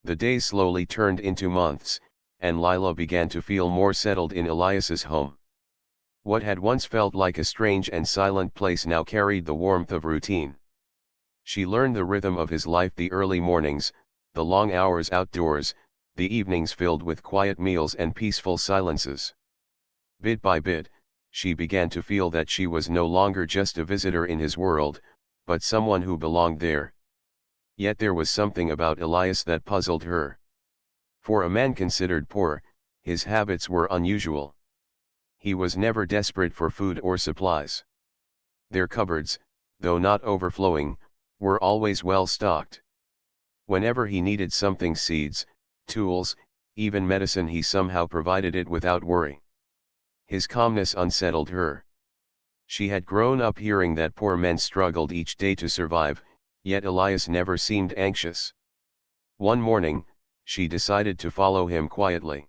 The days slowly turned into months, and Lila began to feel more settled in Elias's home. What had once felt like a strange and silent place now carried the warmth of routine. She learned the rhythm of his life: the early mornings, the long hours outdoors, the evenings filled with quiet meals and peaceful silences. Bit by bit, she began to feel that she was no longer just a visitor in his world, but someone who belonged there. Yet there was something about Elias that puzzled her. For a man considered poor, his habits were unusual. He was never desperate for food or supplies. Their cupboards, though not overflowing, were always well stocked. Whenever he needed something: seeds, tools, even medicine, he somehow provided it without worry. His calmness unsettled her. She had grown up hearing that poor men struggled each day to survive, yet Elias never seemed anxious. One morning, she decided to follow him quietly.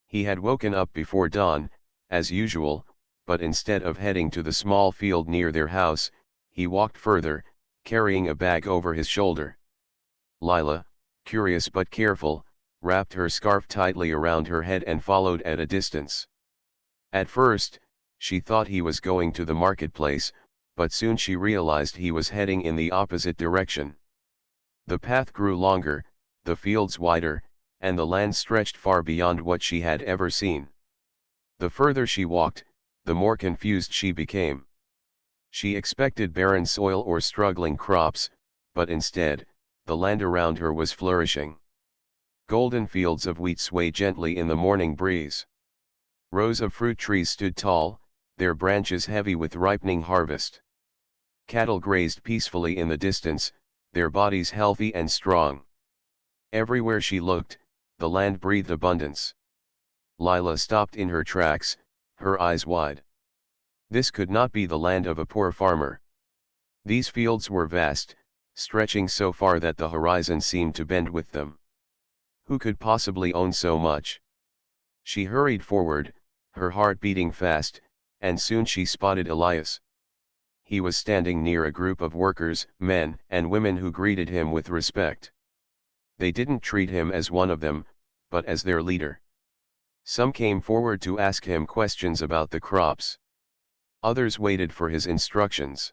He had woken up before dawn, as usual, but instead of heading to the small field near their house, he walked further, carrying a bag over his shoulder. Lila, curious but careful, wrapped her scarf tightly around her head and followed at a distance. At first, she thought he was going to the marketplace, but soon she realized he was heading in the opposite direction. The path grew longer, the fields wider, and the land stretched far beyond what she had ever seen. The further she walked, the more confused she became. She expected barren soil or struggling crops, but instead, the land around her was flourishing. Golden fields of wheat swayed gently in the morning breeze. Rows of fruit trees stood tall, their branches heavy with ripening harvest. Cattle grazed peacefully in the distance, their bodies healthy and strong. Everywhere she looked, the land breathed abundance. Lila stopped in her tracks, her eyes wide. This could not be the land of a poor farmer. These fields were vast, stretching so far that the horizon seemed to bend with them. Who could possibly own so much? She hurried forward, her heart beating fast, and soon she spotted Elias. He was standing near a group of workers, men and women, who greeted him with respect. They didn't treat him as one of them, but as their leader. Some came forward to ask him questions about the crops. Others waited for his instructions.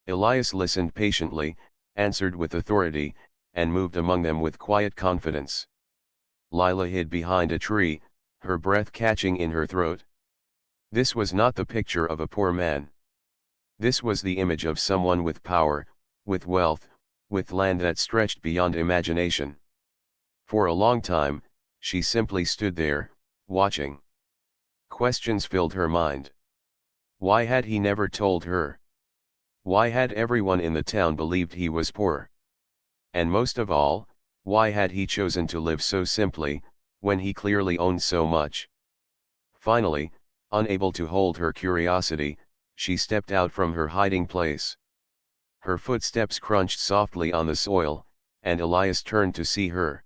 Elias listened patiently, answered with authority, and moved among them with quiet confidence. Lila hid behind a tree, her breath catching in her throat. This was not the picture of a poor man. This was the image of someone with power, with wealth, with land that stretched beyond imagination. For a long time, she simply stood there, watching. Questions filled her mind. Why had he never told her? Why had everyone in the town believed he was poor? And most of all, why had he chosen to live so simply, when he clearly owned so much? Finally, unable to hold her curiosity, she stepped out from her hiding place. Her footsteps crunched softly on the soil, and Elias turned to see her.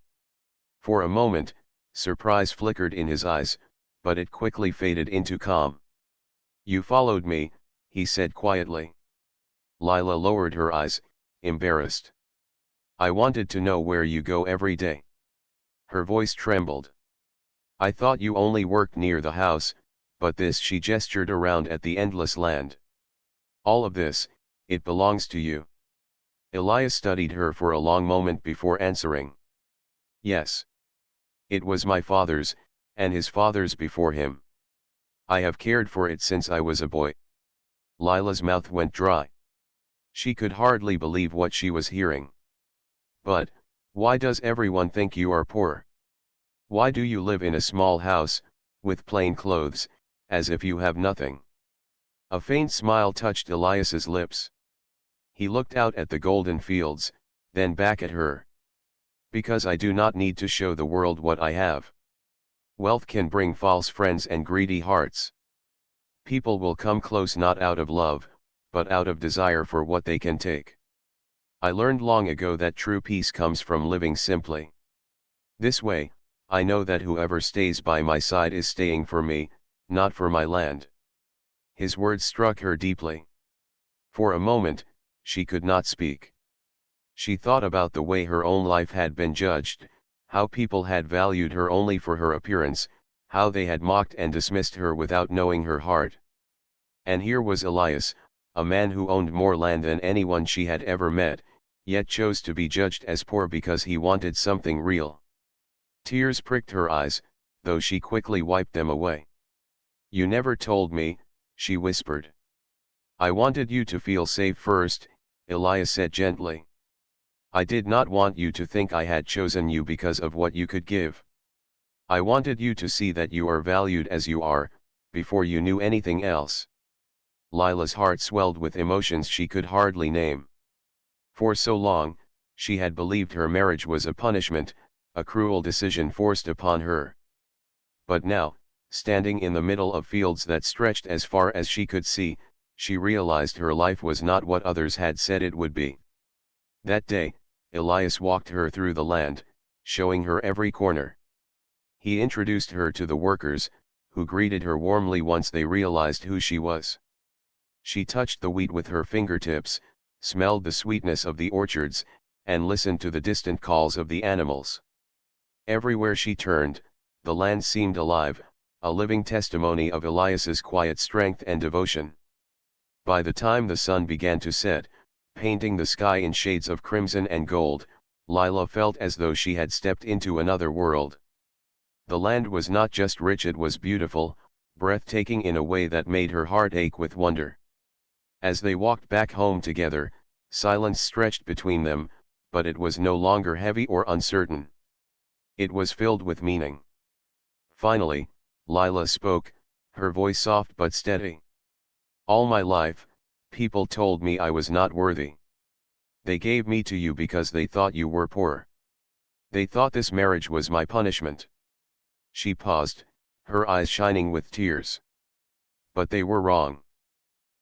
For a moment, surprise flickered in his eyes, but it quickly faded into calm. "You followed me," he said quietly. Lila lowered her eyes, embarrassed. "I wanted to know where you go every day." Her voice trembled. "I thought you only worked near the house, but this," she gestured around at the endless land. "All of this, it belongs to you." Elias studied her for a long moment before answering. "Yes. It was my father's, and his father's before him. I have cared for it since I was a boy." Lila's mouth went dry. She could hardly believe what she was hearing. "But, why does everyone think you are poor? Why do you live in a small house, with plain clothes, as if you have nothing?" A faint smile touched Elias's lips. He looked out at the golden fields, then back at her. "Because I do not need to show the world what I have. Wealth can bring false friends and greedy hearts. People will come close not out of love, but out of desire for what they can take. I learned long ago that true peace comes from living simply. This way, I know that whoever stays by my side is staying for me, not for my land." His words struck her deeply. For a moment, she could not speak. She thought about the way her own life had been judged, how people had valued her only for her appearance, how they had mocked and dismissed her without knowing her heart. And here was Elias, a man who owned more land than anyone she had ever met, yet chose to be judged as poor because he wanted something real. Tears pricked her eyes, though she quickly wiped them away. "You never told me," she whispered. "I wanted you to feel safe first," Elias said gently. "I did not want you to think I had chosen you because of what you could give. I wanted you to see that you are valued as you are, before you knew anything else." Lila's heart swelled with emotions she could hardly name. For so long, she had believed her marriage was a punishment, a cruel decision forced upon her. But now, standing in the middle of fields that stretched as far as she could see, she realized her life was not what others had said it would be. That day, Elias walked her through the land, showing her every corner. He introduced her to the workers, who greeted her warmly once they realized who she was. She touched the wheat with her fingertips, smelled the sweetness of the orchards, and listened to the distant calls of the animals. Everywhere she turned, the land seemed alive, a living testimony of Elias's quiet strength and devotion. By the time the sun began to set, painting the sky in shades of crimson and gold, Lila felt as though she had stepped into another world. The land was not just rich, it was beautiful, breathtaking in a way that made her heart ache with wonder. As they walked back home together, silence stretched between them, but it was no longer heavy or uncertain. It was filled with meaning. Finally, Lila spoke, her voice soft but steady. "All my life, people told me I was not worthy. They gave me to you because they thought you were poor. They thought this marriage was my punishment." She paused, her eyes shining with tears. "But they were wrong.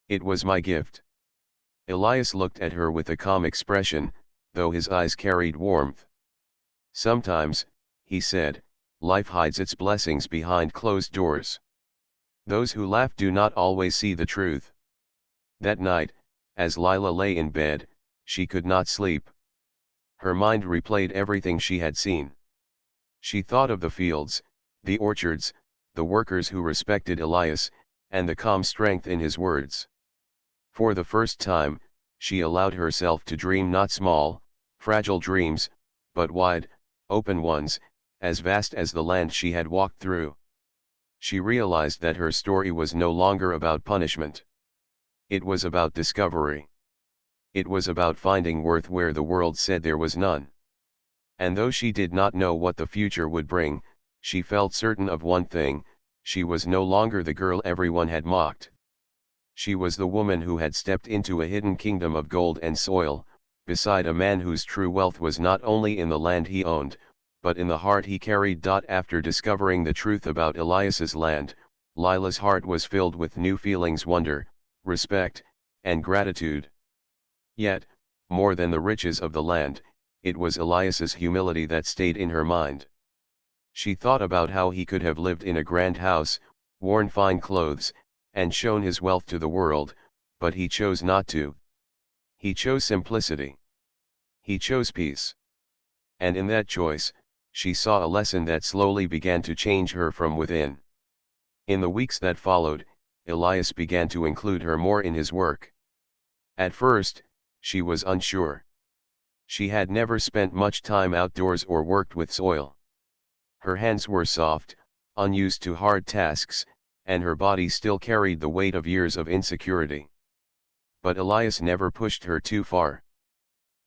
It was my gift." Elias looked at her with a calm expression, though his eyes carried warmth. "Sometimes," he said, "life hides its blessings behind closed doors. Those who laugh do not always see the truth." That night, as Lila lay in bed, she could not sleep. Her mind replayed everything she had seen. She thought of the fields, the orchards, the workers who respected Elias, and the calm strength in his words. For the first time, she allowed herself to dream not small, fragile dreams, but wide, open ones, as vast as the land she had walked through. She realized that her story was no longer about punishment. It was about discovery. It was about finding worth where the world said there was none. And though she did not know what the future would bring, she felt certain of one thing: she was no longer the girl everyone had mocked. She was the woman who had stepped into a hidden kingdom of gold and soil, beside a man whose true wealth was not only in the land he owned, but in the heart he carried. After discovering the truth about Elias's land, Lila's heart was filled with new feelings: wonder, respect, and gratitude. Yet, more than the riches of the land, it was Elias's humility that stayed in her mind. She thought about how he could have lived in a grand house, worn fine clothes, and shown his wealth to the world, but he chose not to. He chose simplicity. He chose peace. And in that choice, she saw a lesson that slowly began to change her from within. In the weeks that followed, Elias began to include her more in his work. At first, she was unsure. She had never spent much time outdoors or worked with soil. Her hands were soft, unused to hard tasks, and her body still carried the weight of years of insecurity. But Elias never pushed her too far.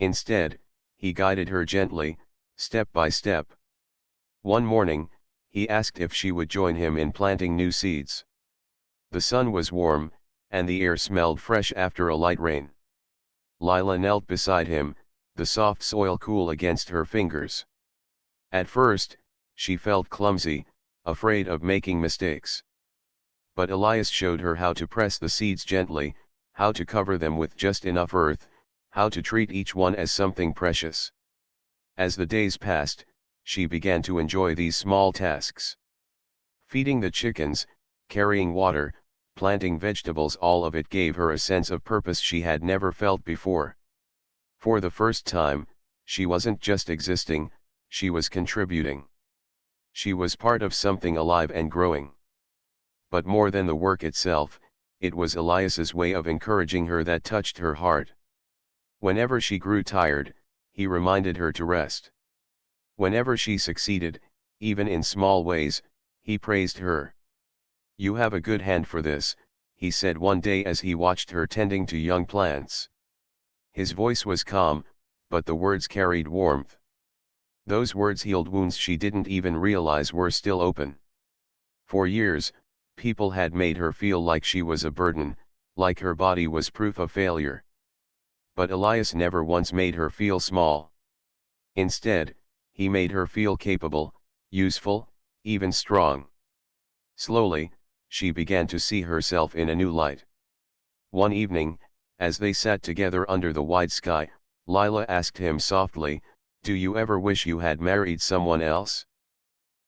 Instead, he guided her gently, step by step. One morning, he asked if she would join him in planting new seeds. The sun was warm, and the air smelled fresh after a light rain. Lila knelt beside him, the soft soil cool against her fingers. At first, she felt clumsy, afraid of making mistakes. But Elias showed her how to press the seeds gently, how to cover them with just enough earth, how to treat each one as something precious. As the days passed, she began to enjoy these small tasks. Feeding the chickens, carrying water, planting vegetables, all of it gave her a sense of purpose she had never felt before. For the first time, She wasn't just existing, she was contributing. She was part of something alive and growing. But more than the work itself, it was Elias's way of encouraging her that touched her heart. Whenever she grew tired, he reminded her to rest. Whenever she succeeded, even in small ways, he praised her. "You have a good hand for this," he said one day as he watched her tending to young plants. His voice was calm, but the words carried warmth. Those words healed wounds she didn't even realize were still open. For years, people had made her feel like she was a burden, like her body was proof of failure. But Elias never once made her feel small. Instead, he made her feel capable, useful, even strong. Slowly, she began to see herself in a new light. One evening, as they sat together under the wide sky, Lila asked him softly, "Do you ever wish you had married someone else?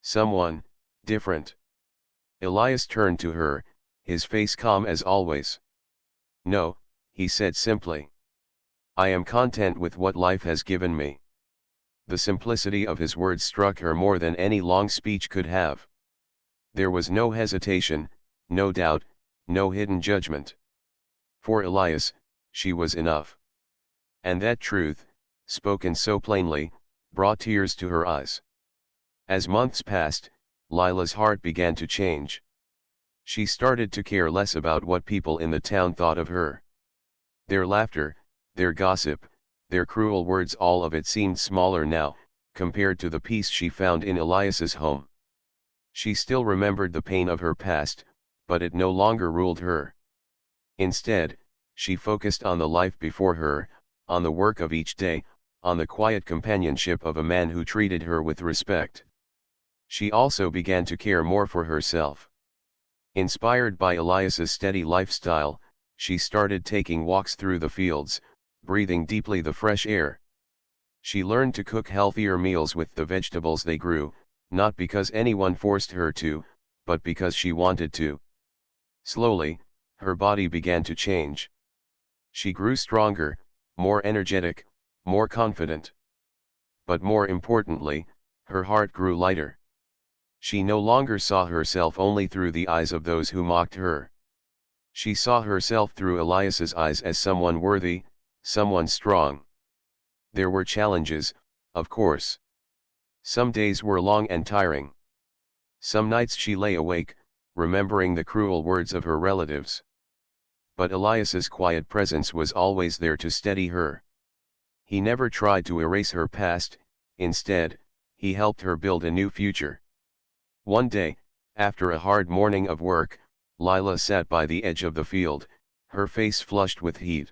Someone different?" Elias turned to her, his face calm as always. "No," he said simply. "I am content with what life has given me." The simplicity of his words struck her more than any long speech could have. There was no hesitation, no doubt, no hidden judgment. For Elias, she was enough. And that truth, spoken so plainly, brought tears to her eyes. As months passed, Lila's heart began to change. She started to care less about what people in the town thought of her. Their laughter, their gossip, their cruel words, all of it seemed smaller now, compared to the peace she found in Elias's home. She still remembered the pain of her past, but it no longer ruled her. Instead, she focused on the life before her, on the work of each day, on the quiet companionship of a man who treated her with respect. She also began to care more for herself. Inspired by Elias's steady lifestyle, she started taking walks through the fields, breathing deeply the fresh air. She learned to cook healthier meals with the vegetables they grew, not because anyone forced her to, but because she wanted to. Slowly, her body began to change. She grew stronger, more energetic, more confident. But more importantly, her heart grew lighter. She no longer saw herself only through the eyes of those who mocked her. She saw herself through Elias's eyes as someone worthy, someone strong. There were challenges, of course. Some days were long and tiring. Some nights she lay awake, remembering the cruel words of her relatives. But Elias's quiet presence was always there to steady her. He never tried to erase her past, instead, he helped her build a new future. One day, after a hard morning of work, Lila sat by the edge of the field, her face flushed with heat.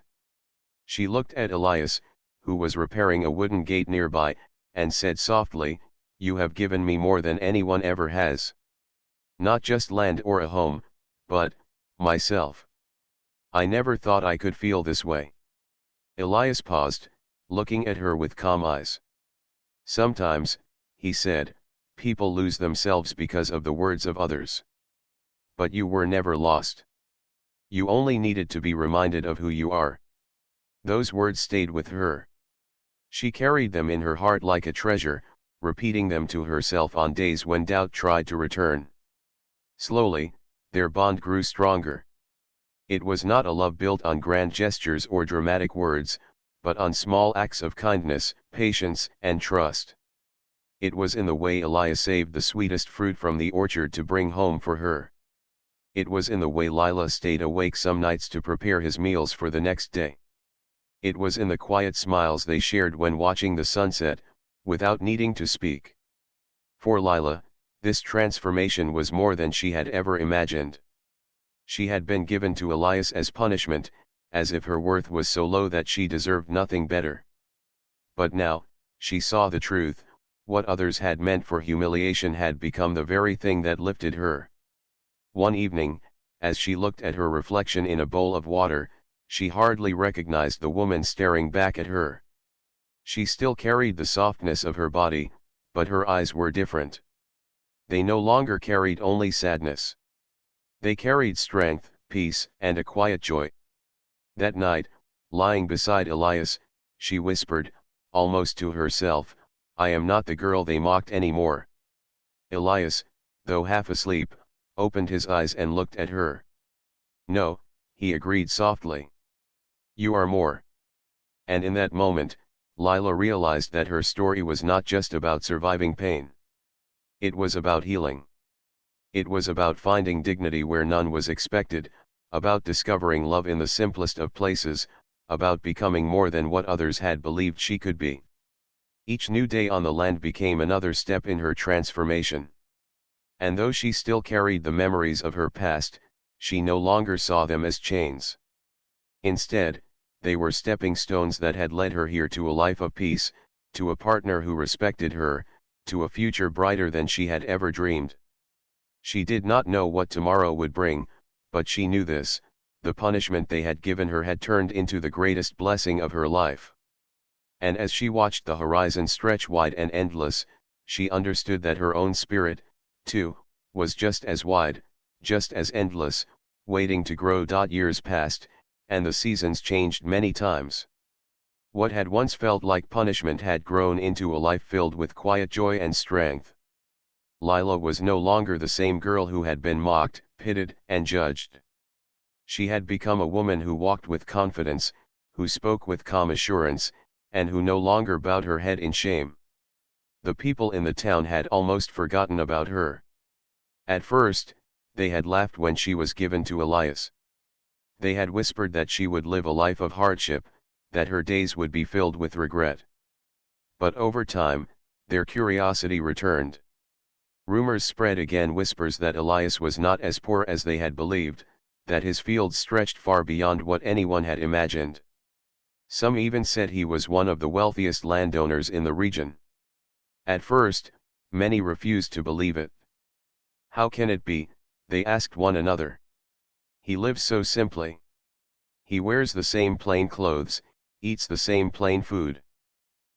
She looked at Elias, who was repairing a wooden gate nearby, and said softly, "You have given me more than anyone ever has. Not just land or a home, but myself. I never thought I could feel this way." Elias paused, looking at her with calm eyes. "Sometimes," he said, "people lose themselves because of the words of others. But you were never lost. You only needed to be reminded of who you are." Those words stayed with her. She carried them in her heart like a treasure, repeating them to herself on days when doubt tried to return. Slowly, their bond grew stronger. It was not a love built on grand gestures or dramatic words, but on small acts of kindness, patience, and trust. It was in the way Elias saved the sweetest fruit from the orchard to bring home for her. It was in the way Lila stayed awake some nights to prepare his meals for the next day. It was in the quiet smiles they shared when watching the sunset, without needing to speak. For Lila, this transformation was more than she had ever imagined. She had been given to Elias as punishment, as if her worth was so low that she deserved nothing better. But now, she saw the truth: what others had meant for humiliation had become the very thing that lifted her. One evening, as she looked at her reflection in a bowl of water, she hardly recognized the woman staring back at her. She still carried the softness of her body, but her eyes were different. They no longer carried only sadness. They carried strength, peace, and a quiet joy. That night, lying beside Elias, she whispered, almost to herself, "I am not the girl they mocked anymore." Elias, though half asleep, opened his eyes and looked at her. "No," he agreed softly. "You are more." And in that moment, Lila realized that her story was not just about surviving pain. It was about healing. It was about finding dignity where none was expected, about discovering love in the simplest of places, about becoming more than what others had believed she could be. Each new day on the land became another step in her transformation. And though she still carried the memories of her past, she no longer saw them as chains. Instead, they were stepping stones that had led her here to a life of peace, to a partner who respected her, to a future brighter than she had ever dreamed. She did not know what tomorrow would bring, but she knew this: the punishment they had given her had turned into the greatest blessing of her life. And as she watched the horizon stretch wide and endless, she understood that her own spirit, too, was just as wide, just as endless, waiting to grow. Years passed, and the seasons changed many times. What had once felt like punishment had grown into a life filled with quiet joy and strength. Lila was no longer the same girl who had been mocked, pitted, and judged. She had become a woman who walked with confidence, who spoke with calm assurance, and who no longer bowed her head in shame. The people in the town had almost forgotten about her. At first, they had laughed when she was given to Elias. They had whispered that she would live a life of hardship, that her days would be filled with regret. But over time, their curiosity returned. Rumors spread again, whispers that Elias was not as poor as they had believed, that his fields stretched far beyond what anyone had imagined. Some even said he was one of the wealthiest landowners in the region. At first, many refused to believe it. "How can it be?" they asked one another. "He lives so simply. He wears the same plain clothes, eats the same plain food.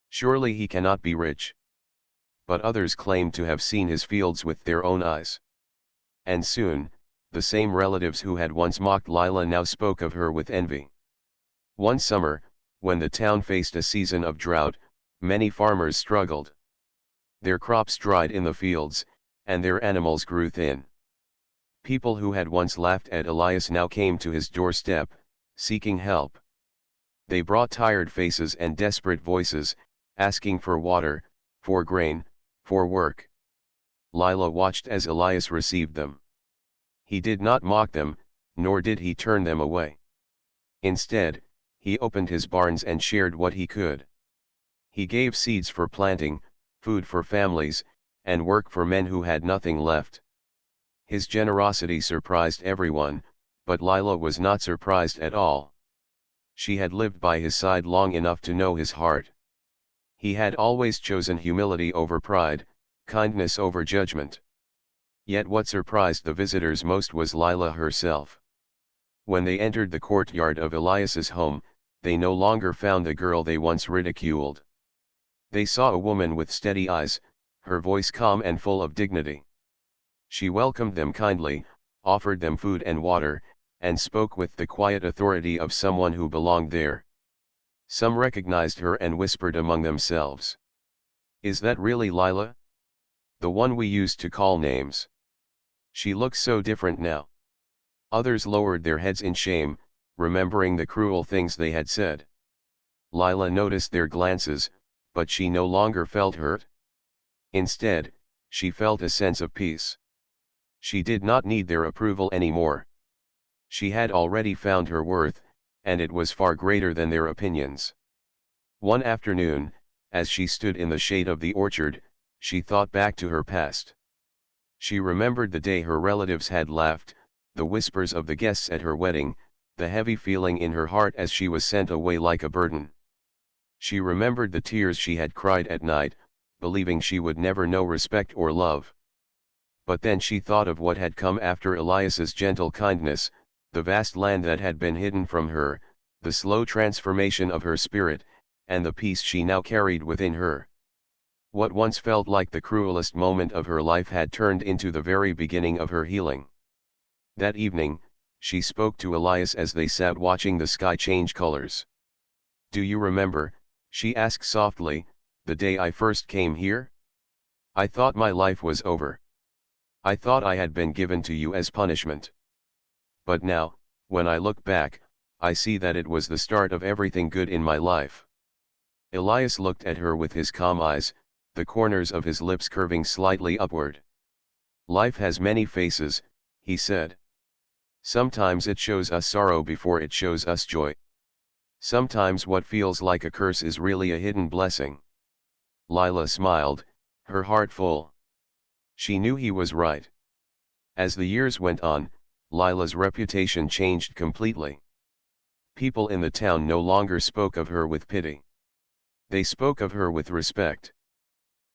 Surely he cannot be rich." But others claimed to have seen his fields with their own eyes. And soon, the same relatives who had once mocked Lila now spoke of her with envy. One summer, when the town faced a season of drought, many farmers struggled. Their crops dried in the fields, and their animals grew thin. People who had once laughed at Elias now came to his doorstep, seeking help. They brought tired faces and desperate voices, asking for water, for grain, for work. Lila watched as Elias received them. He did not mock them, nor did he turn them away. Instead, he opened his barns and shared what he could. He gave seeds for planting, food for families, and work for men who had nothing left. His generosity surprised everyone, but Lila was not surprised at all. She had lived by his side long enough to know his heart. He had always chosen humility over pride, kindness over judgment. Yet what surprised the visitors most was Lila herself. When they entered the courtyard of Elias's home, they no longer found the girl they once ridiculed. They saw a woman with steady eyes, her voice calm and full of dignity. She welcomed them kindly, offered them food and water, and spoke with the quiet authority of someone who belonged there. Some recognized her and whispered among themselves, "Is that really Lila? The one we used to call names? She looks so different now." Others lowered their heads in shame, remembering the cruel things they had said. Lila noticed their glances, but she no longer felt hurt. Instead, she felt a sense of peace. She did not need their approval anymore. She had already found her worth, and it was far greater than their opinions. One afternoon, as she stood in the shade of the orchard, she thought back to her past. She remembered the day her relatives had laughed, the whispers of the guests at her wedding, the heavy feeling in her heart as she was sent away like a burden. She remembered the tears she had cried at night, believing she would never know respect or love. But then she thought of what had come after Elias's gentle kindness, the vast land that had been hidden from her, the slow transformation of her spirit, and the peace she now carried within her. What once felt like the cruelest moment of her life had turned into the very beginning of her healing. That evening, she spoke to Elias as they sat watching the sky change colors. "Do you remember," She asked softly, "The day I first came here? I thought my life was over. I thought I had been given to you as punishment. But now, when I look back, I see that it was the start of everything good in my life." Elias looked at her with his calm eyes, the corners of his lips curving slightly upward. "Life has many faces," he said. "Sometimes it shows us sorrow before it shows us joy. Sometimes what feels like a curse is really a hidden blessing." Lila smiled, her heart full. She knew he was right. As the years went on, Lila's reputation changed completely. People in the town no longer spoke of her with pity. They spoke of her with respect.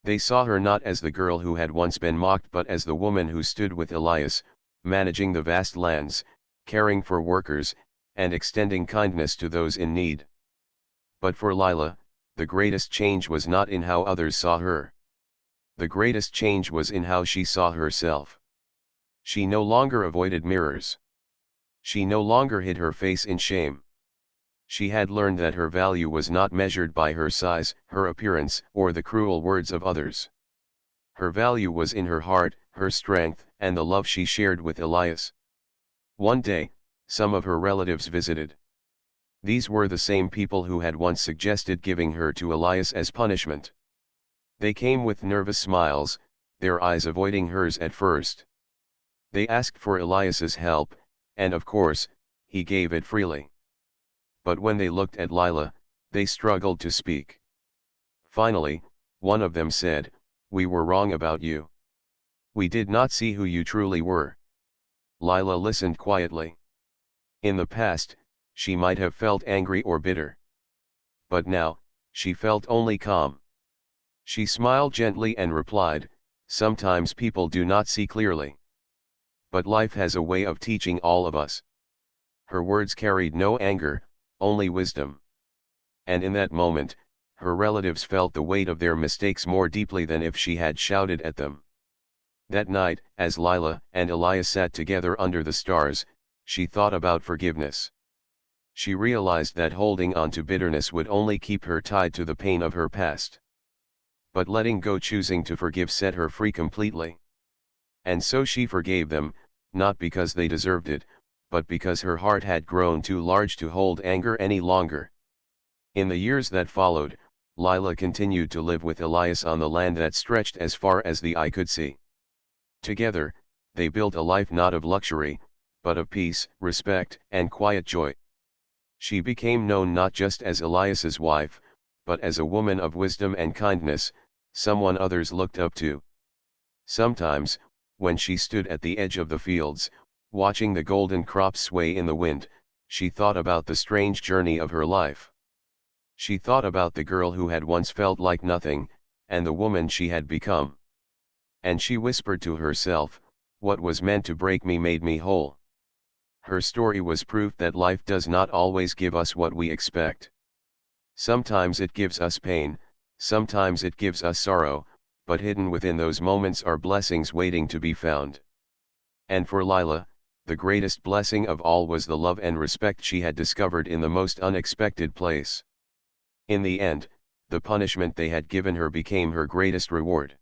They saw her not as the girl who had once been mocked but as the woman who stood with Elias, managing the vast lands, caring for workers, and extending kindness to those in need. But for Lila, the greatest change was not in how others saw her. The greatest change was in how she saw herself. She no longer avoided mirrors. She no longer hid her face in shame. She had learned that her value was not measured by her size, her appearance, or the cruel words of others. Her value was in her heart, her strength, and the love she shared with Elias. One day, some of her relatives visited. These were the same people who had once suggested giving her to Elias as punishment. They came with nervous smiles, their eyes avoiding hers at first. They asked for Elias's help, and of course, he gave it freely. But when they looked at Lila, they struggled to speak. Finally, one of them said, "We were wrong about you. We did not see who you truly were." Lila listened quietly. In the past, she might have felt angry or bitter. But now, she felt only calm. She smiled gently and replied, "Sometimes people do not see clearly. But life has a way of teaching all of us." Her words carried no anger, only wisdom. And in that moment, her relatives felt the weight of their mistakes more deeply than if she had shouted at them. That night, as Lila and Elias sat together under the stars, she thought about forgiveness. She realized that holding on to bitterness would only keep her tied to the pain of her past. But letting go, choosing to forgive, set her free completely. And so she forgave them, not because they deserved it, but because her heart had grown too large to hold anger any longer. In the years that followed, Lila continued to live with Elias on the land that stretched as far as the eye could see. Together, they built a life not of luxury, but of peace, respect, and quiet joy. She became known not just as Elias's wife, but as a woman of wisdom and kindness, someone others looked up to. Sometimes, when she stood at the edge of the fields, watching the golden crops sway in the wind, she thought about the strange journey of her life. She thought about the girl who had once felt like nothing, and the woman she had become. And she whispered to herself, "What was meant to break me made me whole." Her story was proof that life does not always give us what we expect. Sometimes it gives us pain, sometimes it gives us sorrow, but hidden within those moments are blessings waiting to be found. And for Lila, the greatest blessing of all was the love and respect she had discovered in the most unexpected place. In the end, the punishment they had given her became her greatest reward.